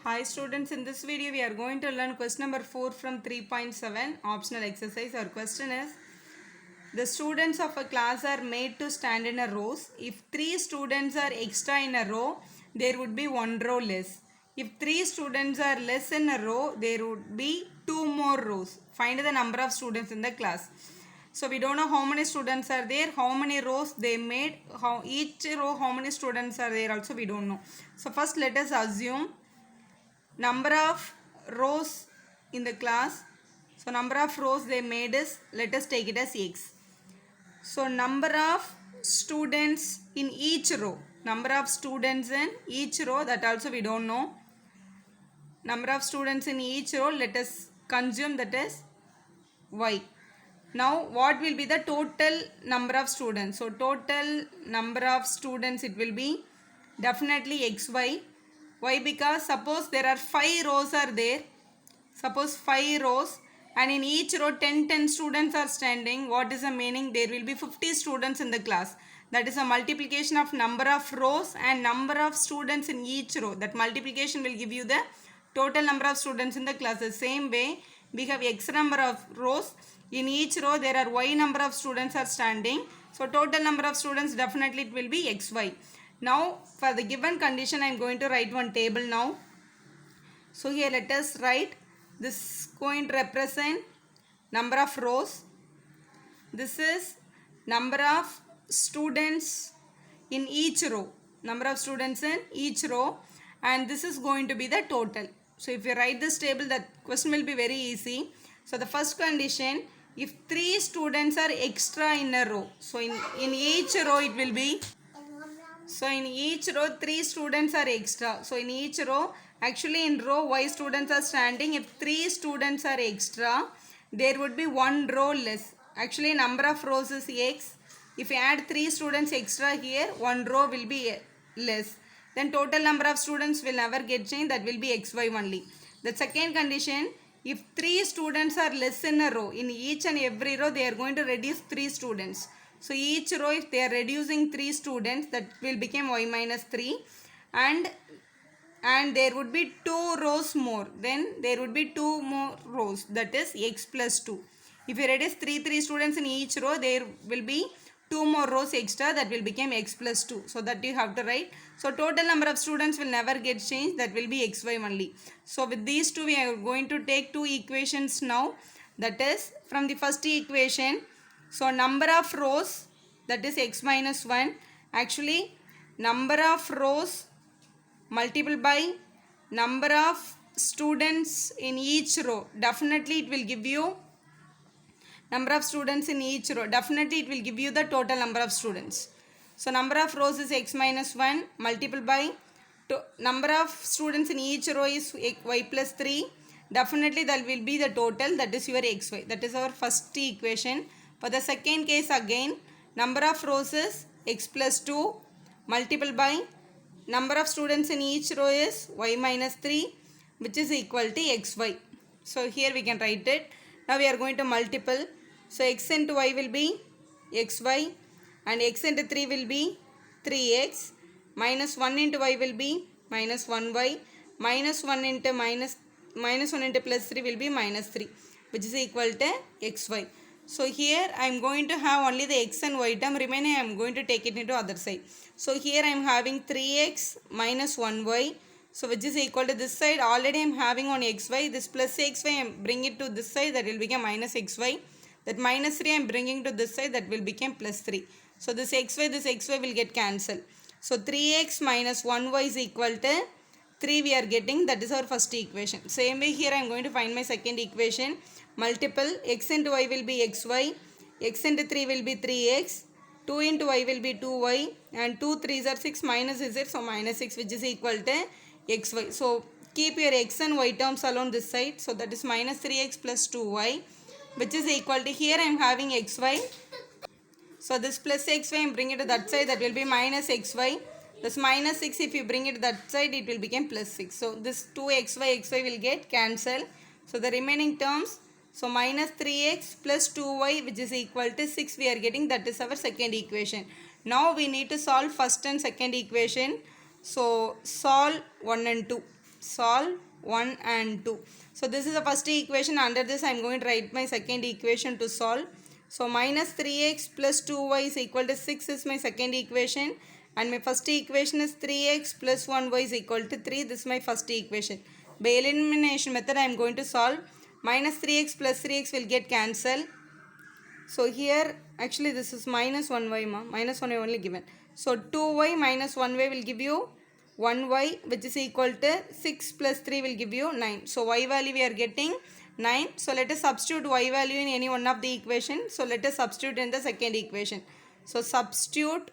Hi students, in this video we are going to learn question number 4 from 3.7 optional exercise. Our question is, the students of a class are made to stand in a rows. If 3 students are extra in a row, there would be 1 row less. If 3 students are less in a row, there would be 2 more rows. Find the number of students in the class. So we don't know how many students are there, how many rows they made, each row how many students are there also we don't know. So first let us assume number of rows in the class. So number of rows they made is, let us take it as x. So number of students in each row, number of students in each row, that also we don't know. Number of students in each row, let us consume that as y. Now what will be the total number of students? So total number of students, it will be definitely xy. Why? Because suppose there are 5 rows are there. Suppose 5 rows and in each row 10 students are standing. What is the meaning? There will be 50 students in the class. That is a multiplication of number of rows and number of students in each row. That multiplication will give you the total number of students in the class. The same way we have x number of rows. In each row there are y number of students are standing. So total number of students definitely it will be xy. Now for the given condition I am going to write one table now. So here let us write, this is going to represent number of rows. This is number of students in each row. Number of students in each row, and this is going to be the total. So if you write this table, that question will be very easy. So the first condition, if 3 students are extra in a row. So in each row it will be, so in each row 3 students are extra. So in each row, actually in row y students are standing. If 3 students are extra, there would be 1 row less. Actually number of rows is x. If you add 3 students extra here, 1 row will be less. Then total number of students will never get changed. That will be xy only. The second condition, if 3 students are less in a row, in each and every row they are going to reduce 3 students. So each row if they are reducing 3 students, that will become y minus 3, and there would be 2 rows more. Then there would be 2 more rows, that is x plus 2. If you reduce 3 students in each row, there will be 2 more rows extra, that will become x plus 2. So that you have to write. So total number of students will never get changed, that will be xy only. So with these two we are going to take 2 equations now. That is from the first equation. So number of rows, that is x minus 1. Actually number of rows multiple by number of students in each row, definitely it will give you number of students in each row, definitely it will give you the total number of students. So number of rows is x minus 1 multiple by number of students in each row is y plus 3, definitely that will be the total, that is your xy. That is our first equation. For the second case again, number of rows is x plus 2 multiple by number of students in each row is y minus 3, which is equal to xy. So here we can write it. Now we are going to multiple. So x into y will be xy and x into 3 will be 3x, minus 1 into y will be minus 1y, minus 1 into minus 1 into plus 3 will be minus 3, which is equal to xy. So here I am going to have only the x and y term, remaining I am going to take it into other side. So here I am having 3x minus 1y, so which is equal to this side, already I am having on xy, this plus xy I am bringing it to this side, that will become minus xy. That minus 3 I am bringing to this side, that will become plus 3. So this xy will get cancelled. So 3x minus 1y is equal to 3 we are getting, that is our first equation. Same way here I am going to find my second equation. Multiple, x into y will be xy, x into 3 will be 3x, 2 into y will be 2y, and 2 3s are 6, minus is it, so minus 6, which is equal to xy. So keep your x and y terms along this side, so that is minus 3x plus 2y, which is equal to, here I am having xy. So this plus xy I am bringing it to that side, that will be minus xy. This minus 6 if you bring it to that side, it will become plus 6. So this 2xy will get cancelled. So the remaining terms, so minus 3x plus 2y, which is equal to 6 we are getting, that is our second equation. Now we need to solve first and second equation. So solve 1 and 2. solve 1 and 2. So this is the first equation. Under this I am going to write my second equation to solve. So minus 3x plus 2y is equal to 6 is my second equation. And my first equation is 3x plus 1y is equal to 3. This is my first equation. By elimination method I am going to solve. Minus 3x plus 3x will get cancelled. So here actually this is minus 1y minus 1y only given. So 2y minus 1y will give you 1y, which is equal to 6 plus 3 will give you 9. So y value we are getting 9. So let us substitute y value in any one of the equation. So let us substitute in the second equation. So substitute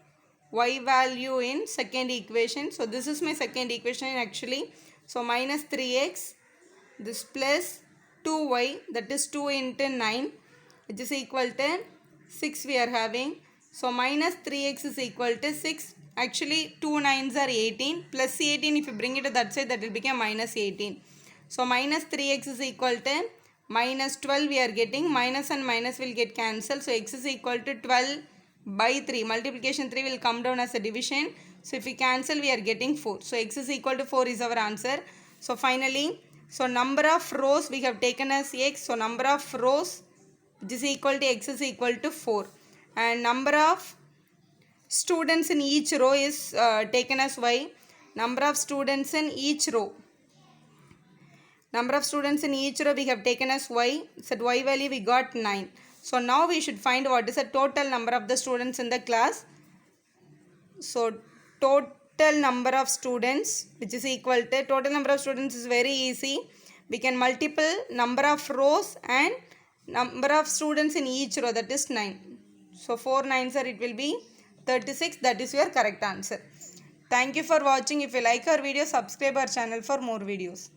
y value in second equation. So this is my second equation actually. So minus 3x, this plus 2y, that is 2 into 9, which is equal to 6 we are having. So minus 3x is equal to 6. Actually 2 9s are 18, plus 18 if you bring it to that side, that will become minus 18. So minus 3x is equal to minus 12 we are getting. Minus and minus will get cancelled. So x is equal to 12 by 3. Multiplication 3 will come down as a division. So if we cancel we are getting 4. So x is equal to 4 is our answer. So finally, so number of rows we have taken as x. So number of rows which is equal to x is equal to 4. And number of students in each row is taken as y. Number of students in each row. Number of students in each row we have taken as y. So y value we got 9. So now we should find what is the total number of the students in the class. So total number of students which is equal to, total number of students is very easy. We can multiple number of rows and number of students in each row, that is 9. So 4 9s are, it will be 36. That is your correct answer. Thank you for watching. If you like our video, subscribe our channel for more videos.